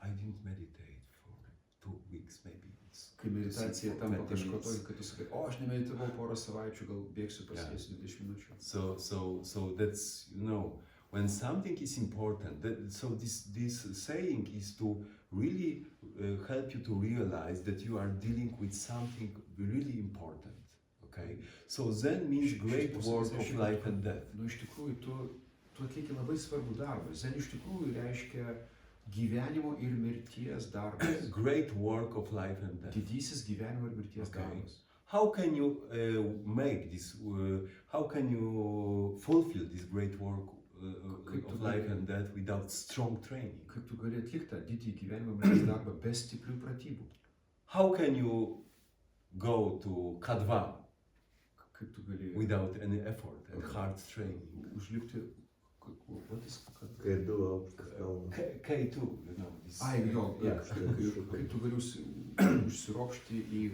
I didn't meditate for 2 weeks maybe. It's Kai meditacija for tampa 20 kažko minutes. tokio, kad tu sakai, o aš nemeditavau porą savaičių, gal bėgsiu pasėsiu 20 minučių. So that's when something is important. So this saying is to really help you to realize that you are dealing with something really important. Okay. So Zen means great work of life and death. Nu, iš tikrųjų, tu atlieki labai svarbų darbą. Zen iš tikrųjų reiškia gyvenimo ir mirties darbas. Great work of life and death. Didysis gyvenimo ir mirties Okay. darbas. How can you make this? How can you fulfill this great work of life and death without strong training? Kaip tu gali atlikti tą didįjį gyvenimo mirties darbą be stiprių pratybų? How can you go to Kadva Kaip tu gali without any effort and hard training? užlipti, what is K2, you know. This, jo, kaip tu gali užsiropšti į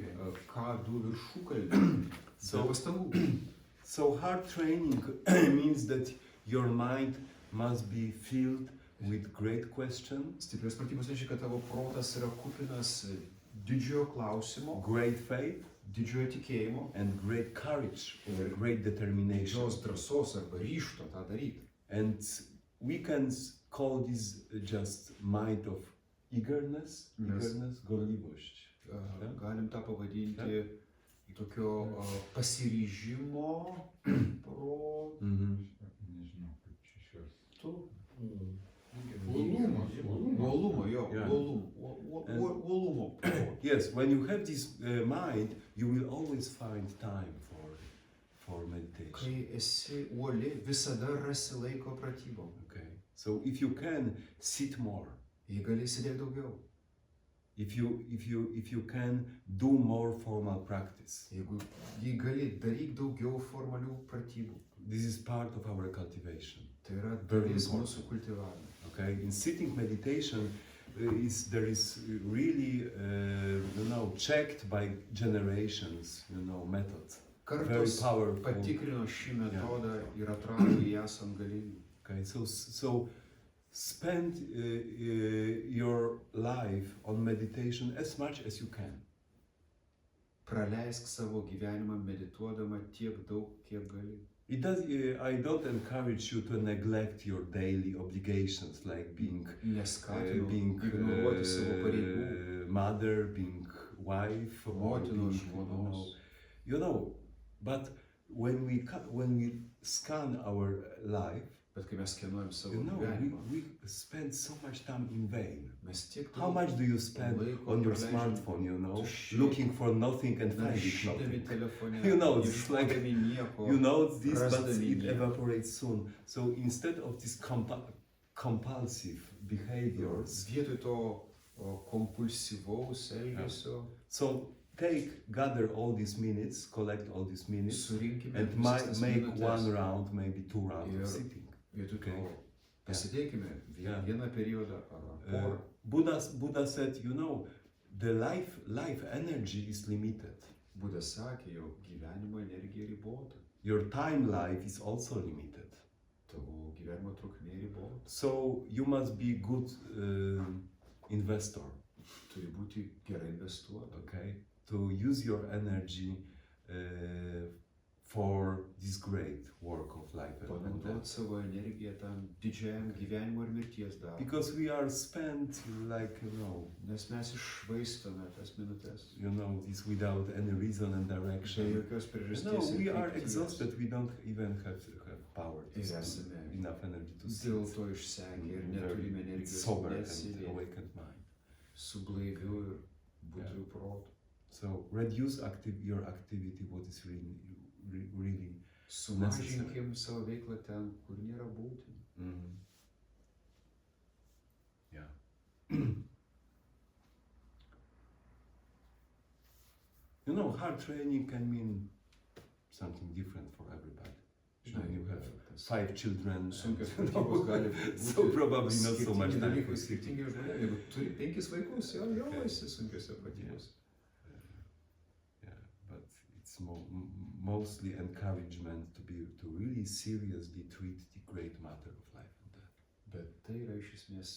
K2 viršukalnį be pastangų. So hard training means that your mind must be filled with great questions, Stiprios pratybos reiškia, kad tavo protas yra kupinas didžiojo klausimo, great faith, didžiojo tikėjimo, and great courage or great determination. didžios drąsos arba ryžto tą daryti. And we can call this just mind of eagerness, Yes. gorliwość. Galim tą pavadinti tokio pasiryžimo uolumo, jo, Yeah. uolumo. Yes, when you have this mind, you will always find time for meditation. Kai esi uoli, visada rasi laiko pratybom. Okay, so if you can sit more, Jei gali sėdėti daugiau, if you can do more formal practice, jei gali daryk daugiau formalių pratybų. this is part of our cultivation. Tai yra Very dalis important. mūsų kultivavimo. Okay, in sitting meditation, there is really checked by generations, method. Very Kartos powerful. patikrino šį metodą ir atrado jį esant galingu. Okay, so spend your life on meditation as much as you can. Praleisk savo gyvenimą medituodama tiek daug, kiek gali. It does. I don't encourage you to neglect your daily obligations, like being Neskatinu being ignoruoti savo pareigų, mother, being wife, or motinos, being, žmonos. But when we scan our life, Bet kai mes skenuojam savo you know, gyvenimą, we spend so much time in vain. mes tiek How much do you spend laiko on your praleidžiam smartphone, tuščiai, looking for nothing and finding naršydami nothing? telefone, You know, it's like- ieškodami nieko. You know this, but Rasdami it nieko. evaporates soon. So instead of this compulsive behaviors, Vietoj to kompulsyvaus elgesio, gather all these minutes, collect all these minutes, surinkime and visas tas make minutes. one round, maybe 2 rounds Ir of sitting. Vietoj Okay. to pasidėkime Yeah. vieną periodą ar porą. Buddha said, the life energy is limited. Buda sakė, jog gyvenimo energija ribota, Your time life is also limited. tavo gyvenimo trukmė ribota. So you must be good investor, Turi būti gerai investuota, okay? To use your energy for this great work of life and panaudoti death. savo energiją tam didžiajam gyvenimo ir mirties darbui. Because we are spent like, Nes mes iššvaistome tas minutės. this without any reason and Be direction. jokios priežasties. ir We are krypties. exhausted, we don't even have power to Ir spend esame enough energy to sit. dėl to išsekę ir neturime energijos Sober and nesėdėti awakened mind. su blaiviu ir budriu protu. So reduce your activity, what is really Sumažinkim savo veiklą ten, kur nėra būtina. Hard training can mean something different for everybody. You have 5 children, Sunkios pratybos gali būti so probably not so much skirtingi time dalykai for sitting. skirtingi žmonėms. Jeigu turi 5 vaikus, jau esi sunkiose pratybose. But it's mostly encouragement to really seriously treat the great matter of life and death. Bet tai yra iš esmės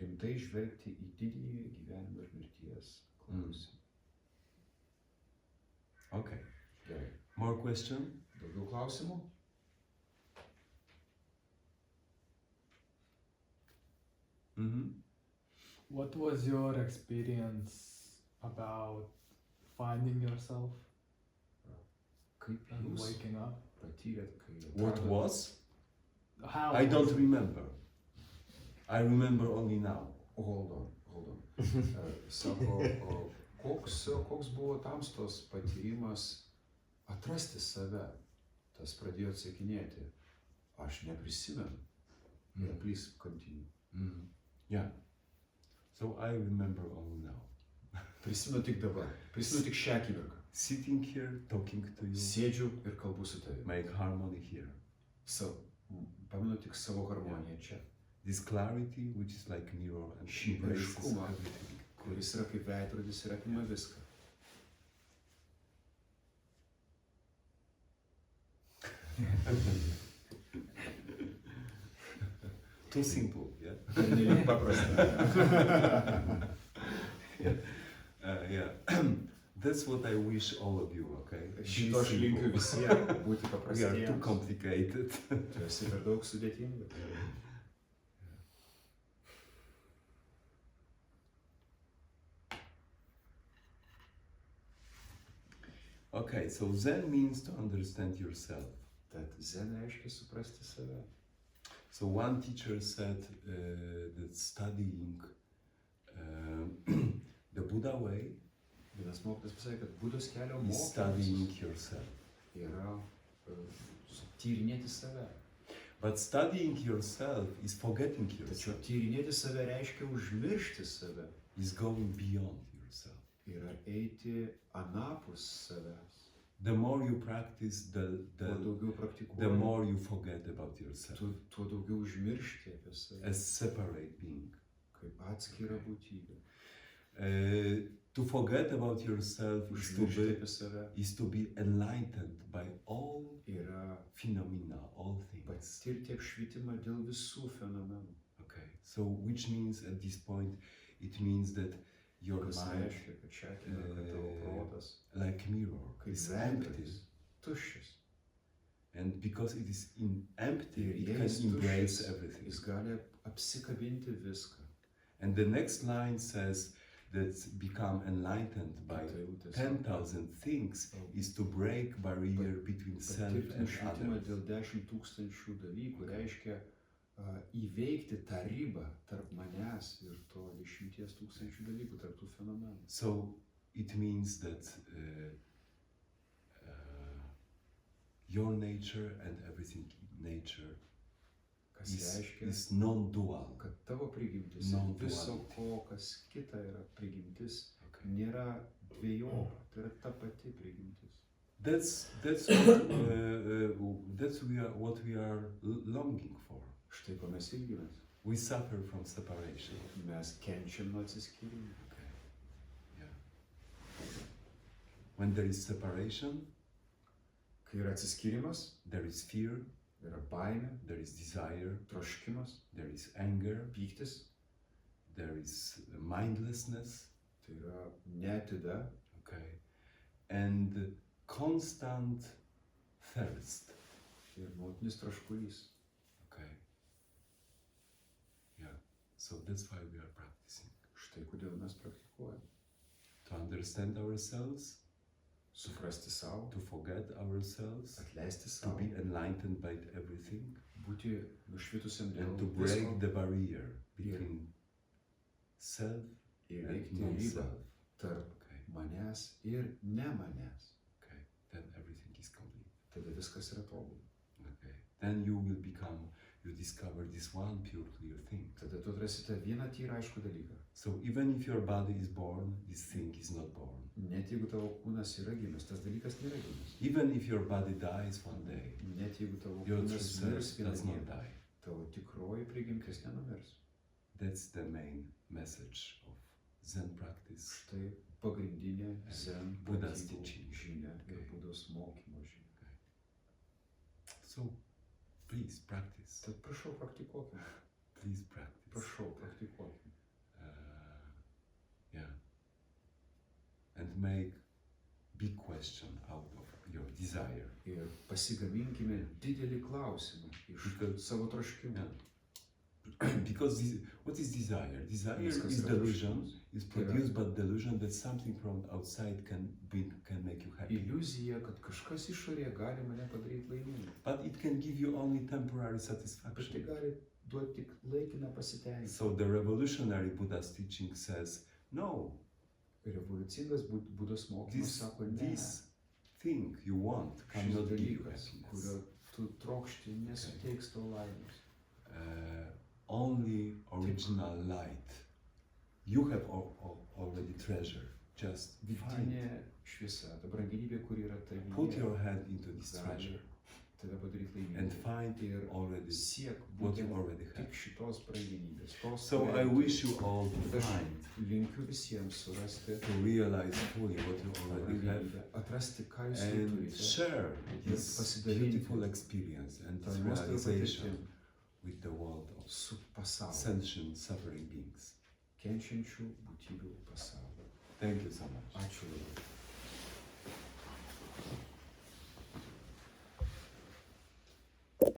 rimtai žvelgti į didįjį gyvenimo ir mirties klausimą. Okay. Gerai. More question? Daugiau klausimų? What was your experience about finding yourself Kaip and jūs waking up? patyrėt, kai What atradot- was? How I was don't it? remember. I remember only now. Hold on. Sako, koks buvo tamstos patyrimas atrasti save? Tas pradėjo atsakinėti. Aš neprisimenu. Yeah, please continue. Yeah. So I remember all now. Prisimenu tik dabar, prisimenu tik šią akimirką. Sitting here, talking to you, Sėdžiu ir kalbu su tavimi. make harmony here. Pamenu tik savo harmoniją čia. This clarity, which is like mirror and Šį embraces aiškumą, everything. kuris yra kaip veidrodis ir apima viską. Too simple, yeah? Pernelyg paprasta. Yeah. That's what I wish all of you, okay? Šito aš Be linkiu simple. visiems būti We are too paprastiems. complicated. Tu esi per daug sudėtinga. Okay, so Zen means to understand yourself. Tad zen reiškia suprasti save. So one teacher said that studying the Buddha way Vienas mokytojas pasakė, kad Budos kelio is mokymas studying yourself. yra tyrinėti save. But studying yourself is forgetting Tačiau yourself, tyrinėti save reiškia užmiršti save. is going beyond yourself. Yra eiti anapus savęs. The more you practice, Tuo daugiau the praktikuoji, more you forget about yourself tuo daugiau užmiršti apie save. as separate being. Kaip atskira būtybė. To forget about yourself Užmiršti apie save is to be enlightened by all yra phenomena, all things. patirti apšvietimą dėl visų fenomenų. Okay, so which means at this point, it means that your Kas mind, reiškia, kad šią akimirką tavo protas like mirror, kaip is empty. veidrodis, tuščias. And because it is empty, Ir it jei can jis embrace tuščias, everything. jis gali apsikabinti viską. And the next line says that become enlightened by Kita eilutė sako, 10,000 things is to break barrier between self patirti and nušvitimą others. dėl 10 000 dalykų reiškia įveikti tą ribą tarp manęs ir to 10 000 dalykų, tarp tų fenomenų. So it means that your nature and everything in nature Kas reiškia, is non-dual. kad tavo prigimtis ir Non-duality. viso ko, kas kita yra prigimtis, Okay. nėra dvejopa, tai yra ta pati prigimtis. That's what we are longing for. Štai ko mes ilgimės. We suffer from separation. Mes kenčiam nuo atsiskyrimo. Okay. Yeah. When there is separation, Kai yra atsiskyrimas, there is fear, yra baimė, there is desire, troškimas, there is anger, pyktis, there is mindlessness, tai yra neatida okay, and constant thirst. ir nuolatinis troškulys. Okay. Yeah. So that's why we are practicing. Štai kodėl mes praktikuojame. To understand ourselves, Suprasti savo, to forget ourselves, atleisti to savo, be enlightened by everything, būti nušvitusiam dėl and to visko break the barrier between self ir and veikti ribą non-self. tarp Okay. manęs ir ne manęs. Okay. Then everything is complete. Tada viskas yra tobulai. Okay. Then you discover this one pure clear thing. Tada tu atrasite vieną tyrą aišku dalyką. So even if your body is born, this thing is not born. Net jeigu tavo kūnas yra gimęs, tas dalykas nėra gimęs. Even if your body dies one day, Net jeigu tavo your true kūnas mirs self vieną does not dieną, die. tavo tikroji prigimtis nenumirs. That's the main message of Zen practice. Štai pagrindinė Zen Buddha's pratybų teaching. žinia ir Okay. Budos mokymo žinia. So please practice. Tad prašau, praktikuokime. Please practice. Prašau, praktikuokime. Yeah. And make big question out of your desire. Ir pasigaminkime didelį klausimą iš Because- savo troškimų. Yeah. Because what is desire? Desire Viskas is yra delusion, troškimas. is produced by delusion that something from outside can make you happy. Iliuzija, kad kažkas išorėje gali mane padaryti laimingą. But it can give you only temporary Bet tai satisfaction. gali duoti tik laikiną pasitenkinimą. So the revolutionary Buddha's teaching says, no, Revoliucingas Budos mokymas sako, ne. this thing you want Šis cannot give you dalykas, happiness. kurio tu trokšti, nesuteiks tau laimės. original light. You have already treasure. Just find. Vidinė šviesa, ta brangenybė, kuri yra tavyje. Put your hand into this gali treasure tave padaryti and laimingą. find Ir already siek what you būtent already have. tik šitos brangenybės. Tos, So kurią I tu wish you all to Aš find, linkiu visiems surasti to realize fully what you already have, brangenybę, atrasti, ką jūs jau and turite. share this pasidalinti beautiful experience and tą this nuostabią realization patirtį with the world of su pasauliu, sentient suffering beings. kenčiančių būtybių pasauliu. Thank you so much. Ačiū labai.